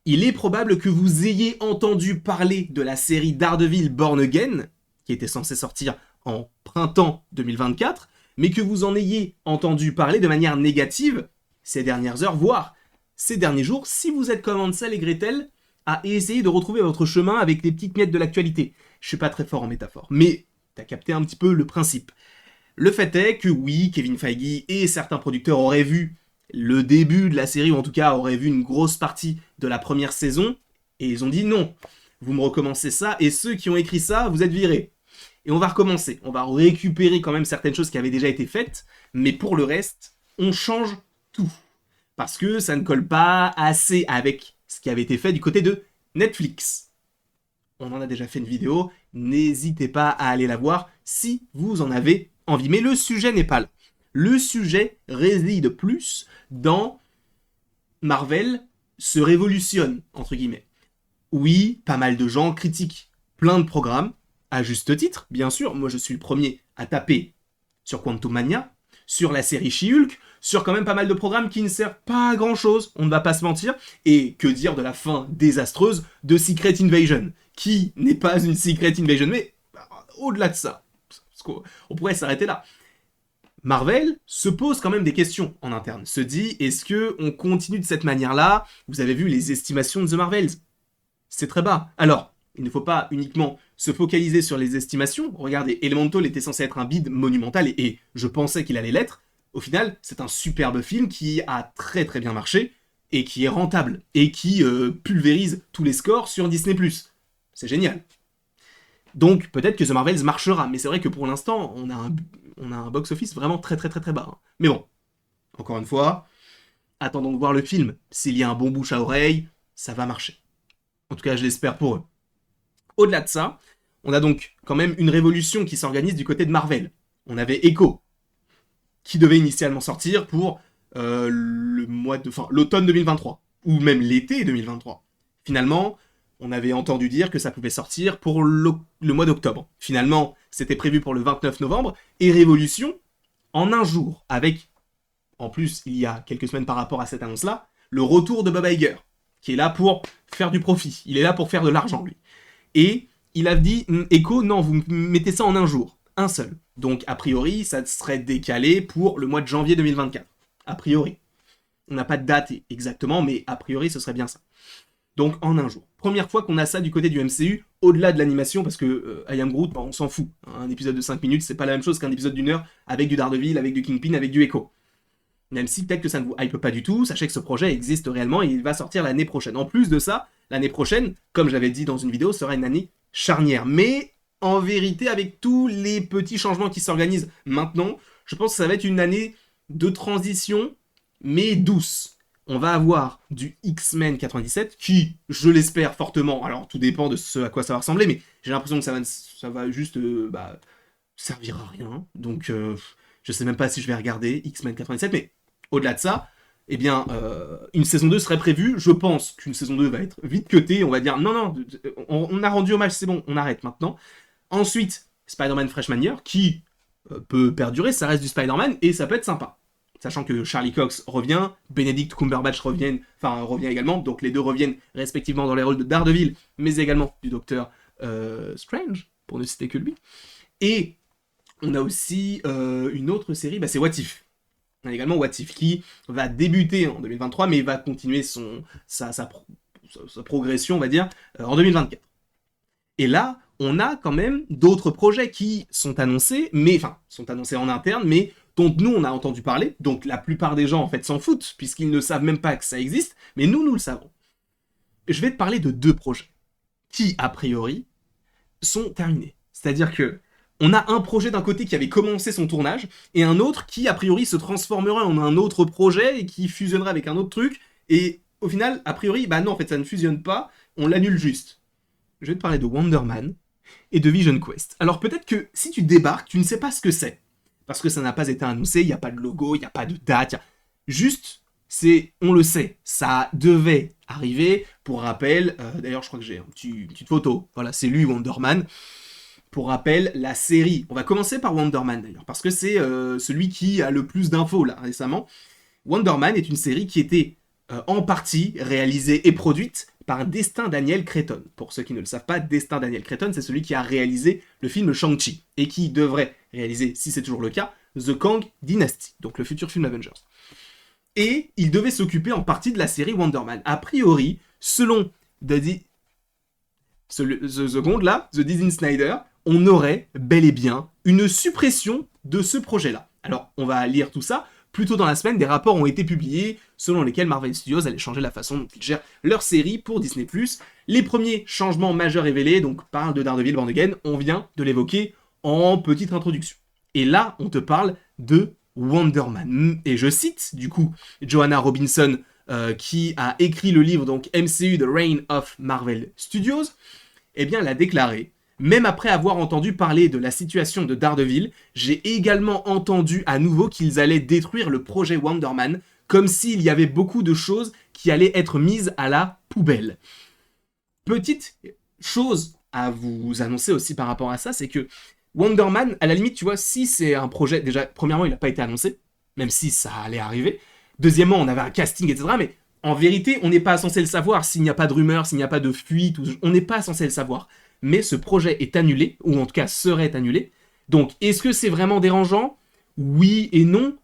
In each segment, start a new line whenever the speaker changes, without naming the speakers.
il est probable que vous ayez entendu parler de la série Daredevil Born Again, qui était censée sortir en printemps 2024, mais que vous en ayez entendu parler de manière négative ces dernières heures, voire ces derniers jours, si vous êtes comme Hansel et Gretel, à essayer de retrouver votre chemin avec les petites miettes de l'actualité. Je suis pas très fort en métaphore, mais t'as capté un petit peu le principe. Le fait est que oui, Kevin Feige et certains producteurs auraient vu le début de la série, ou en tout cas auraient vu une grosse partie de la première saison, et ils ont dit non, vous me recommencez ça, et ceux qui ont écrit ça, vous êtes virés. Et on va recommencer, on va récupérer quand même certaines choses qui avaient déjà été faites, mais pour le reste, on change tout. Parce que ça ne colle pas assez avec ce qui avait été fait du côté de Netflix. On en a déjà fait une vidéo, n'hésitez pas à aller la voir si vous en avez envie. Mais le sujet n'est pas là. Le sujet réside plus dans Marvel se révolutionne, entre guillemets. Oui, pas mal de gens critiquent plein de programmes, à juste titre, bien sûr. Moi, je suis le premier à taper sur Quantum Mania, sur la série She-Hulk, sur quand même pas mal de programmes qui ne servent pas à grand chose, on ne va pas se mentir. Et que dire de la fin désastreuse de Secret Invasion, qui n'est pas une Secret Invasion, mais au-delà de ça, on pourrait s'arrêter là. Marvel se pose quand même des questions en interne, se dit, est-ce qu'on continue de cette manière-là? Vous avez vu les estimations de The Marvels, c'est très bas. Alors, il ne faut pas uniquement se focaliser sur les estimations. Regardez, Elemental était censé être un bid monumental, et je pensais qu'il allait l'être. Au final, c'est un superbe film qui a très très bien marché, et qui est rentable, et qui pulvérise tous les scores sur Disney+. C'est génial. Donc peut-être que The Marvels marchera, mais c'est vrai que pour l'instant, on a un box-office vraiment très très très très bas. Mais bon, encore une fois, attendons de voir le film. S'il y a un bon bouche à oreille, ça va marcher. En tout cas, je l'espère pour eux. Au-delà de ça, on a donc quand même une révolution qui s'organise du côté de Marvel. On avait Echo, qui devait initialement sortir pour l'automne 2023, ou même l'été 2023. Finalement, on avait entendu dire que ça pouvait sortir pour le mois d'octobre. Finalement, c'était prévu pour le 29 novembre, et révolution, en un jour, avec, en plus, il y a quelques semaines par rapport à cette annonce-là, le retour de Bob Iger, qui est là pour faire du profit, il est là pour faire de l'argent, lui. Et il a dit, Echo, non, vous mettez ça en un jour, un seul. Donc, a priori, ça serait décalé pour le mois de janvier 2024. A priori. On n'a pas de date exactement, mais a priori, ce serait bien ça. Donc, en un jour. Première fois qu'on a ça du côté du MCU, au-delà de l'animation, parce que I Am Groot, on s'en fout. Un épisode de 5 minutes, c'est pas la même chose qu'un épisode d'1 heure avec du Daredevil, avec du Kingpin, avec du Echo. Même si peut-être que ça ne vous hype pas du tout, sachez que ce projet existe réellement et il va sortir l'année prochaine. En plus de ça, l'année prochaine, comme j'avais dit dans une vidéo, sera une année charnière. Mais en vérité, avec tous les petits changements qui s'organisent maintenant, je pense que ça va être une année de transition, mais douce. On va avoir du X-Men 97, qui, je l'espère fortement, alors tout dépend de ce à quoi ça va ressembler, mais j'ai l'impression que ça va juste servir à rien. Donc, je sais même pas si je vais regarder X-Men 97, mais au-delà de ça, eh bien, une saison 2 serait prévue. Je pense qu'une saison 2 va être vite cutée. On va dire, non, on a rendu hommage, c'est bon, on arrête maintenant. Ensuite, Spider-Man Freshman Year, qui peut perdurer, ça reste du Spider-Man, et ça peut être sympa. Sachant que Charlie Cox revient, Benedict Cumberbatch revient également, donc les deux reviennent respectivement dans les rôles de Daredevil, mais également du Docteur Strange, pour ne citer que lui. Et on a aussi une autre série, c'est What If. On a également What If, qui va débuter en 2023, mais va continuer sa progression, on va dire, en 2024. Et là, on a quand même d'autres projets qui sont annoncés, sont annoncés en interne, mais dont nous, on a entendu parler. Donc la plupart des gens, en fait, s'en foutent, puisqu'ils ne savent même pas que ça existe, mais nous le savons. Je vais te parler de 2 projets qui, a priori, sont terminés. C'est-à-dire que on a un projet d'un côté qui avait commencé son tournage, et un autre qui, a priori, se transformerait en un autre projet, et qui fusionnerait avec un autre truc, et au final, a priori, non, en fait, ça ne fusionne pas, on l'annule juste. Je vais te parler de Wonder Man et de Vision Quest. Alors peut-être que si tu débarques, tu ne sais pas ce que c'est, parce que ça n'a pas été annoncé, il n'y a pas de logo, il n'y a pas de date, juste, on le sait, ça devait arriver. Pour rappel, d'ailleurs je crois que j'ai une petite photo, voilà, c'est lui, Wonder Man. Pour rappel, la série, on va commencer par Wonder Man d'ailleurs, parce que c'est celui qui a le plus d'infos là récemment. Wonder Man est une série qui était en partie réalisée et produite par Destin Daniel Cretton. Pour ceux qui ne le savent pas, Destin Daniel Cretton, c'est celui qui a réalisé le film Shang-Chi, et qui devrait réaliser, si c'est toujours le cas, The Kang Dynasty, donc le futur film Avengers. Et il devait s'occuper en partie de la série Wonder Man. A priori, selon The Second là, The Disney Snyder, on aurait bel et bien une suppression de ce projet-là. Alors, on va lire tout ça. Plus tôt dans la semaine, des rapports ont été publiés selon lesquels Marvel Studios allait changer la façon dont ils gèrent leur série pour Disney+. Les premiers changements majeurs révélés, donc parle de Daredevil Born Again, on vient de l'évoquer en petite introduction. Et là, on te parle de Wonder Man. Et je cite, du coup, Joanna Robinson, qui a écrit le livre, donc MCU The Reign of Marvel Studios, eh bien, elle a déclaré: même après avoir entendu parler de la situation de Daredevil, j'ai également entendu à nouveau qu'ils allaient détruire le projet Wonder Man, comme s'il y avait beaucoup de choses qui allaient être mises à la poubelle. Petite chose à vous annoncer aussi par rapport à ça, c'est que Wonder Man, à la limite, tu vois, si c'est un projet, déjà, premièrement, il n'a pas été annoncé, même si ça allait arriver. Deuxièmement, on avait un casting, etc., mais en vérité, on n'est pas censé le savoir. S'il n'y a pas de rumeur, s'il n'y a pas de fuite, on n'est pas censé le savoir. Mais ce projet est annulé, ou en tout cas serait annulé. Donc, est-ce que c'est vraiment dérangeant? Oui et non.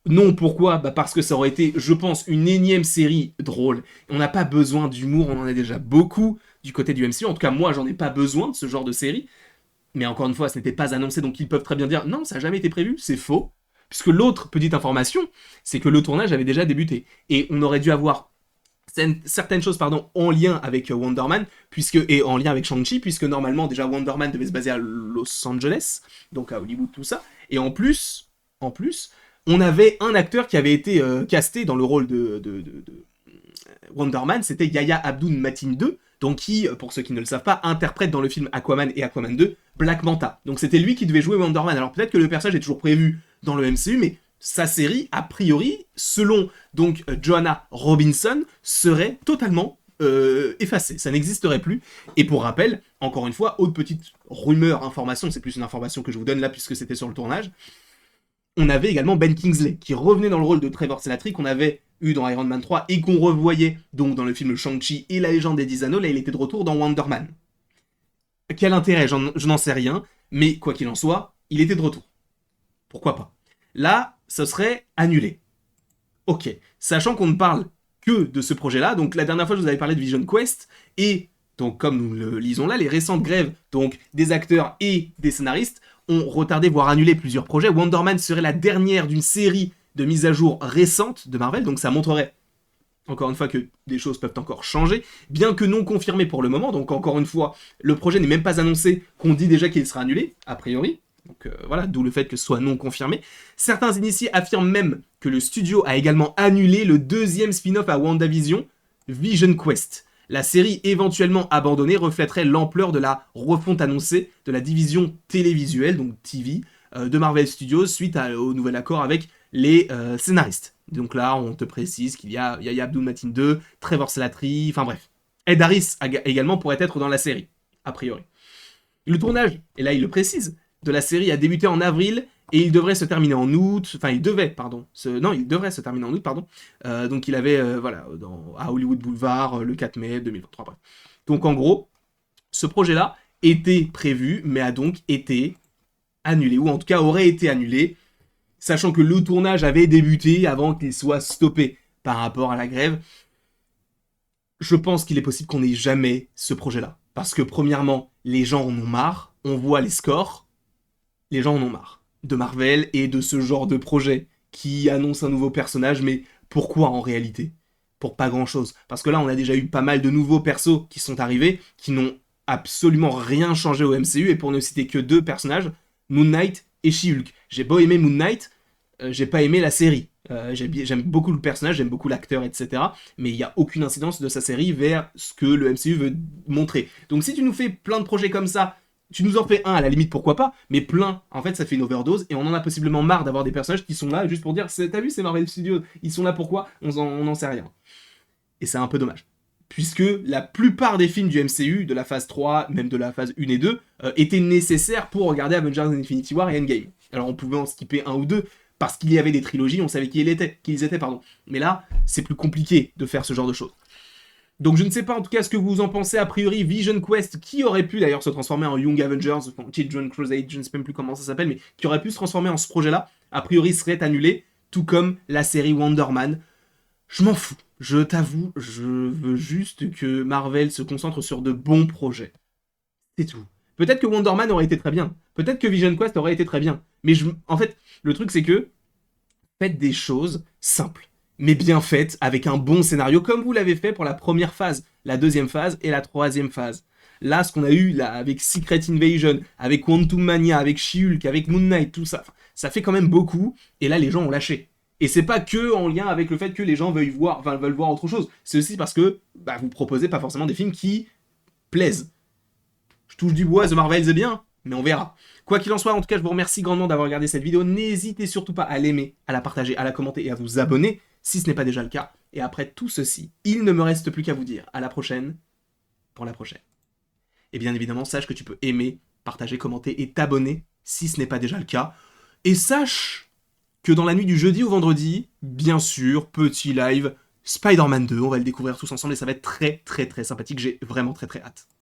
Non, pourquoi? Parce que ça aurait été, je pense, une énième série drôle. On n'a pas besoin d'humour, on en a déjà beaucoup du côté du MCU. En tout cas, moi, j'en ai pas besoin de ce genre de série. Mais encore une fois, ce n'était pas annoncé, donc ils peuvent très bien dire non, ça n'a jamais été prévu, c'est faux. Puisque l'autre petite information, c'est que le tournage avait déjà débuté. Et on aurait dû avoir certaines choses en lien avec Wonder Man, et en lien avec Shang-Chi, puisque normalement déjà Wonder Man devait se baser à Los Angeles, donc à Hollywood, tout ça. Et en plus, on avait un acteur qui avait été casté dans le rôle de Wonder Man, c'était Yahya Abdul-Mateen II, donc qui, pour ceux qui ne le savent pas, interprète dans le film Aquaman et Aquaman 2 Black Manta. Donc c'était lui qui devait jouer Wonder Man. Alors peut-être que le personnage est toujours prévu dans le MCU, mais sa série, a priori, selon donc Joanna Robinson, serait totalement effacée. Ça n'existerait plus. Et pour rappel, encore une fois, autre petite rumeur, information, c'est plus une information que je vous donne là puisque c'était sur le tournage, on avait également Ben Kingsley qui revenait dans le rôle de Trevor Slattery qu'on avait eu dans Iron Man 3 et qu'on revoyait donc dans le film Shang-Chi et la légende des 10 anneaux. Là, il était de retour dans Wonder Man. Quel intérêt, je n'en sais rien, mais quoi qu'il en soit, il était de retour. Pourquoi pas? Là, ce serait annulé. Ok, sachant qu'on ne parle que de ce projet-là, donc la dernière fois je vous avais parlé de Vision Quest, et donc comme nous le lisons là, les récentes grèves donc des acteurs et des scénaristes ont retardé voire annulé plusieurs projets. Wonder Man serait la dernière d'une série de mises à jour récentes de Marvel, donc ça montrerait encore une fois que des choses peuvent encore changer, bien que non confirmées pour le moment, donc encore une fois, le projet n'est même pas annoncé, qu'on dit déjà qu'il sera annulé, a priori, donc voilà, d'où le fait que ce soit non confirmé. Certains initiés affirment même que le studio a également annulé le deuxième spin-off à WandaVision, Vision Quest. La série éventuellement abandonnée reflèterait l'ampleur de la refonte annoncée de la division télévisuelle, donc TV, de Marvel Studios suite au nouvel accord avec les scénaristes. Donc là, on te précise qu'il y a Yahya Abdul-Mateen II, Trevor Slattery, enfin bref. Ed Harris également pourrait être dans la série, a priori. Le tournage, et là il le précise, de la série a débuté en avril et il devrait se terminer en août. Enfin, il devrait se terminer en août, pardon. Donc il avait, à Hollywood Boulevard, le 4 mai 2023. Bref. Donc en gros, ce projet-là était prévu, mais a donc été annulé, ou en tout cas aurait été annulé, sachant que le tournage avait débuté avant qu'il soit stoppé par rapport à la grève. Je pense qu'il est possible qu'on n'ait jamais ce projet-là. Parce que premièrement, les gens en ont marre, on voit les scores, les gens en ont marre de Marvel et de ce genre de projet qui annonce un nouveau personnage, mais pourquoi en réalité? Pour pas grand-chose. Parce que là, on a déjà eu pas mal de nouveaux persos qui sont arrivés, qui n'ont absolument rien changé au MCU, et pour ne citer que deux personnages, Moon Knight et She-Hulk. J'ai beau aimer Moon Knight, j'ai pas aimé la série. J'aime beaucoup le personnage, j'aime beaucoup l'acteur, etc. Mais il n'y a aucune incidence de sa série vers ce que le MCU veut montrer. Donc si tu nous fais plein de projets comme ça, tu nous en fais un à la limite, pourquoi pas, mais plein, en fait ça fait une overdose, et on en a possiblement marre d'avoir des personnages qui sont là juste pour dire t'as vu, c'est Marvel Studios, ils sont là pourquoi? On n'en sait rien. Et c'est un peu dommage. Puisque la plupart des films du MCU, de la phase 3, même de la phase 1 et 2, étaient nécessaires pour regarder Avengers Infinity War et Endgame. Alors on pouvait en skipper un ou deux, parce qu'il y avait des trilogies, on savait qui ils étaient, pardon. Mais là, c'est plus compliqué de faire ce genre de choses. Donc je ne sais pas en tout cas ce que vous en pensez. A priori, Vision Quest, qui aurait pu d'ailleurs se transformer en Young Avengers, en Children Crusade, je ne sais même plus comment ça s'appelle, mais qui aurait pu se transformer en ce projet-là, a priori serait annulé, tout comme la série Wonder Man. Je m'en fous, je t'avoue, je veux juste que Marvel se concentre sur de bons projets. C'est tout. Peut-être que Wonder Man aurait été très bien, peut-être que Vision Quest aurait été très bien, mais en fait, le truc c'est que faites des choses simples, mais bien faites, avec un bon scénario, comme vous l'avez fait pour la première phase, la deuxième phase et la troisième phase. Là, ce qu'on a eu là, avec Secret Invasion, avec Quantum Mania, avec She-Hulk, avec Moon Knight, tout ça, ça fait quand même beaucoup, et là, les gens ont lâché. Et c'est pas que en lien avec le fait que les gens veulent voir autre chose, c'est aussi parce que vous proposez pas forcément des films qui plaisent. Je touche du bois, The Marvels est bien, mais on verra. Quoi qu'il en soit, en tout cas, je vous remercie grandement d'avoir regardé cette vidéo. N'hésitez surtout pas à l'aimer, à la partager, à la commenter et à vous abonner, si ce n'est pas déjà le cas. Et après tout ceci, il ne me reste plus qu'à vous dire à la prochaine, pour la prochaine. Et bien évidemment, sache que tu peux aimer, partager, commenter et t'abonner, si ce n'est pas déjà le cas. Et sache que dans la nuit du jeudi au vendredi, bien sûr, petit live Spider-Man 2, on va le découvrir tous ensemble et ça va être très très très sympathique, j'ai vraiment très très hâte.